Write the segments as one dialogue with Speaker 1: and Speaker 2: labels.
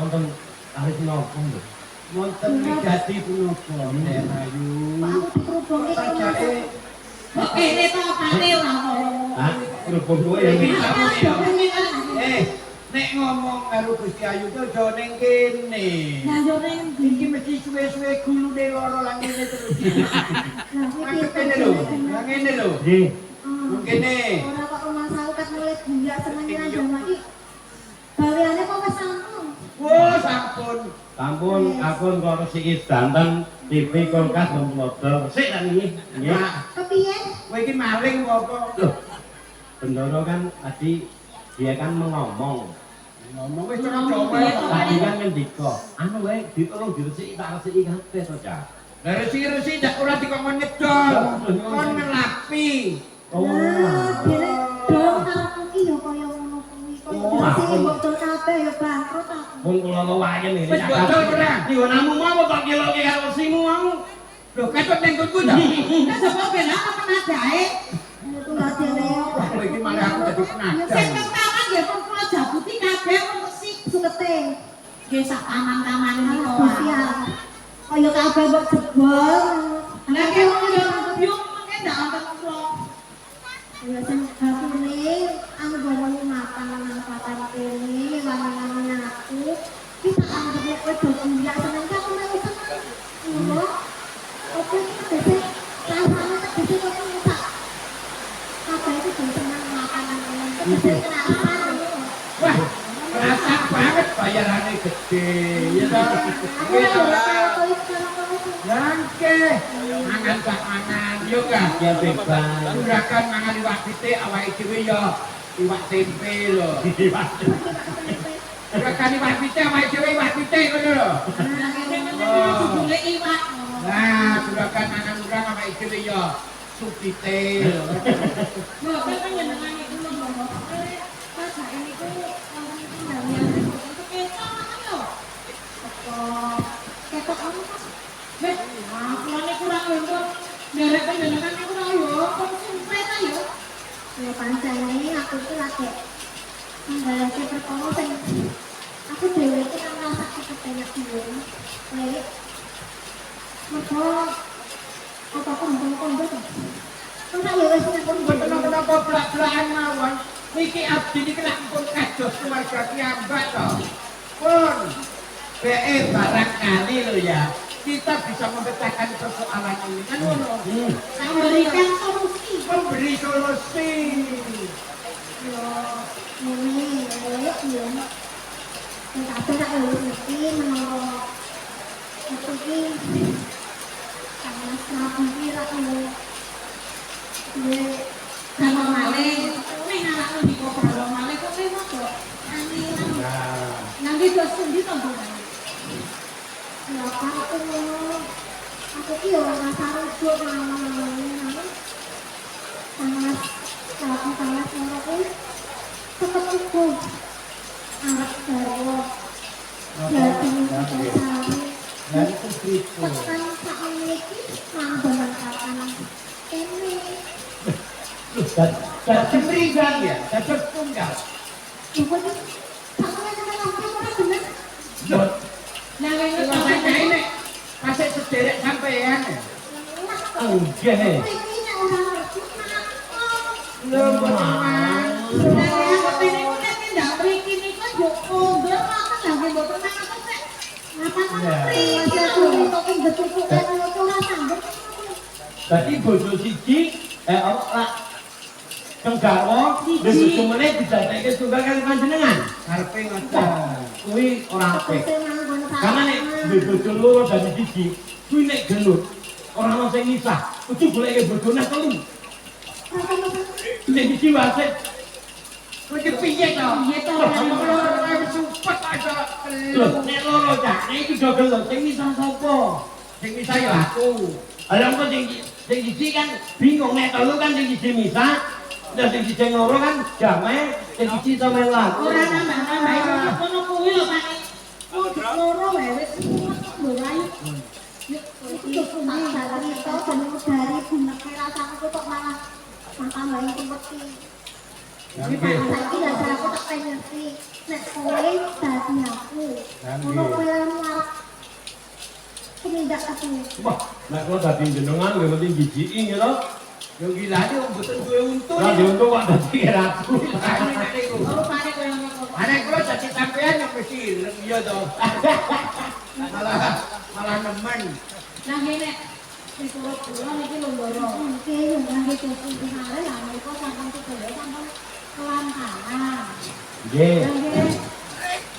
Speaker 1: wonten kalih napa lho?
Speaker 2: Wonten wigati punapa Nek Ayu.
Speaker 3: Aku dikerubungi
Speaker 2: Sajake
Speaker 3: kok kene to apane ora kaya.
Speaker 1: Hah? Kerupuk kowe ya iki.
Speaker 2: Nek ngomong karo Gusti Ayu ku aja ning kene.
Speaker 3: Lah yo ning
Speaker 2: Iki mesti suwe-suwe gulune loro lang ngene terus.
Speaker 3: Lah iki
Speaker 2: Kene lho, lang ngene lho.
Speaker 1: Nggih.
Speaker 2: Kene.
Speaker 3: Ora kok rumah saukat mulai gula senengan jama iki. Gaweane kok wis sampun.
Speaker 2: Wah, sampun.
Speaker 1: Sampun kapun kok resiki danten TV kulkas model. Sik ta niki. Nggih.
Speaker 3: Kepiye?
Speaker 2: Kowe iki maling apa?
Speaker 1: Loh. Bendoro kan tadi dia kan ngomong.
Speaker 2: Ngomong wis cara Jawa.
Speaker 1: Tadi kan ngendika, anu wae ditolong diresiki tak resiki kabeh to, Cak.
Speaker 2: Lah resi-resi dak ora dikon ngedol. Kon ngelapi.
Speaker 1: Oh.
Speaker 3: Lah, dene dong karepku iki yo kaya ngono kuwi. Kaya sing bocor kabeh yo bangkrut aku.
Speaker 1: Mun kula kewayen iki.
Speaker 2: Wis bocor ora?
Speaker 1: Yo namu mau kok kiloke karo simu mau.
Speaker 2: Lho ketut ning kono ta?
Speaker 3: Lah sapa ben apa penadae? Itu lah dene yo.
Speaker 2: Kowe iki malah aku dadi penadang.
Speaker 3: Sing pertama nggih pun kula jabuti kabeh kok sik sukete. Nggih sak taman-taman niku. Kaya kabeh kok jebol. Lah ki wong yo biung mengke ndak wonten kula. Ya sing bakune anu bawa makan nang papan kene wangi-wangi aku. Kita anggap kowe do gula seneng tak ora usah. Lho. Opo iki dadi rasane tak dadi kok tak. Kabeh itu do seneng makanan ngene. Terus kenapa?
Speaker 2: Wah, rasa banget bayarane gede. Ya ta. Wis ora. Langke. Mangan sak mangan yo kan.
Speaker 1: Ya bebas.
Speaker 2: Urakan mangan iwak pitik awake dhewe yo iwak tempe lho. Urakan iwak pitik awake dhewe iwak pitik ngono lho.
Speaker 3: Judule iwak.
Speaker 2: Nah, urakan mangan urang awake dhewe yo sup pitik lho.
Speaker 3: Lho, kan jenengan iku lho, Mbok. Pas ini ku wonten iki gawean untuk ketok kan lho. Ketok kamu Pak. Wes, kulane kurang untuk nderek panjenengan niku ora yo, kok sumpah ta yo. Ya pancene aku iki lagi nggalake perkara sing aku dhewe iki kan ngrasake kepenak dhewe. Nek mergo apa kondo-kondo to. Kok tak yo wis nyempur
Speaker 2: Kenapa belak-belakan mawon? Niki abdi niki lak pun kados keluarga kiambak to. Pun barangkali lho ya. Kita bisa memecahkan persoalan ini kan ngono.
Speaker 3: memberikan solusi.
Speaker 2: Memberi solusi.
Speaker 3: Yo, ini yo. Tapi tak yo ngerti menurut aku ki sama sapu ki ra yo. Ye sama malih, kowe ngarep di kok malih kok kowe modo. Angin. Nanti dos sendi to, Bu. Ya aku ki yo rasa rujuk nang sangat aku tetap iku anak garwa jadi sari
Speaker 2: Dari itu.
Speaker 3: tekan saat ini manggonan kapan ini
Speaker 2: Jadi merigan ya, jadi tunggal.
Speaker 3: coba nih sampai dengan nanti orang bener
Speaker 2: Nah, ini ini masih sederek sampean.
Speaker 1: Nggih.
Speaker 3: ini orang ngerti
Speaker 2: Lho, bagaimana?
Speaker 3: sebenarnya kepingin ku nek ndak mriki niku yo kondo ngoten lha nggih mboten apa sik. Ngapa ngerti? Kok betul-betul ora sanggup.
Speaker 1: Dadi bojo siji ora Kenggarwa wis bojo meneh didadekke tunggal kali panjenengan.
Speaker 2: Karepe ngoten.
Speaker 1: Kuwi ora apik. Karena nek duwe bojo loro dadi siji, kuwi nek gelut ora ono sing misah. Kudu goleke bojone telu. Sing siji wasit.
Speaker 2: Kuwi piye to?
Speaker 3: Piye to?
Speaker 2: Loro sumpet aja
Speaker 1: Lho,
Speaker 2: telu.
Speaker 1: nek loro cak, nek iki do gelut sing misah sapa?
Speaker 2: Sing bisa ya aku.
Speaker 1: Lah kok sing siji kan bingung nek telu kan sing siji misah. Lah sing siji loro kan damai, sing siji sama lah.
Speaker 3: Ora nambah-nambah iku ngono kuwi lho Pak. Kudu loro wae wis lho ayo. Yuk, iki kuwi dalan itu jeneng dari buneke rasane kok malah tambah iki wedi. Iki Pak saiki lah aku tak pengen ngerti nek kowe dadi aku. Ono kowe marak tumindak aku.
Speaker 1: Wah, nek kula dadi jenengan nggih mesti jijiki nggih to.
Speaker 2: Yo gilane wong mboten duwe untung.
Speaker 1: Ora diuntung kok dadi ratu.
Speaker 2: Kami nek niku.
Speaker 3: Rupane koyo ngono.
Speaker 2: Ana kula dadi sampean yang mesti iya to. Malah nemen.
Speaker 3: Lah ngene miturut kula niki lho loro. Oke, yo nggih tuku hale lah mereka sampun tuku sampun kelantaran.
Speaker 1: Nggih.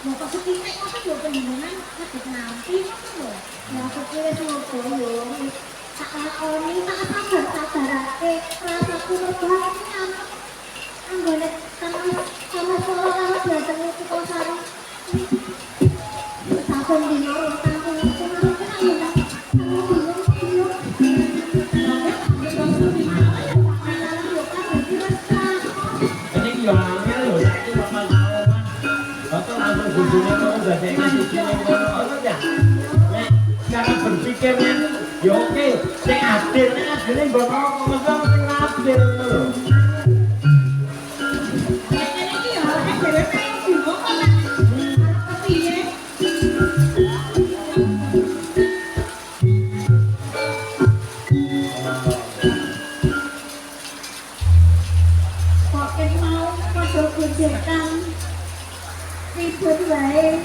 Speaker 3: Mau kok setitik kok yo penjenengan kadek nanti ngono lho. Ya kepire sopo yo. Tak lakoni tak sabar-sabarake rasaku rebahan anggone sama sekolah karo dateng iki kok sari. Saben dino tampung kemarin kan yo.
Speaker 1: Ini yo angel lho, saiki Bapak tahu kan. Bapak langsung bojone kok dadi siji ngono ya. Nek cara berpikirnya yo oke, sing adil nek adile mbok kok mesti sing adil lho.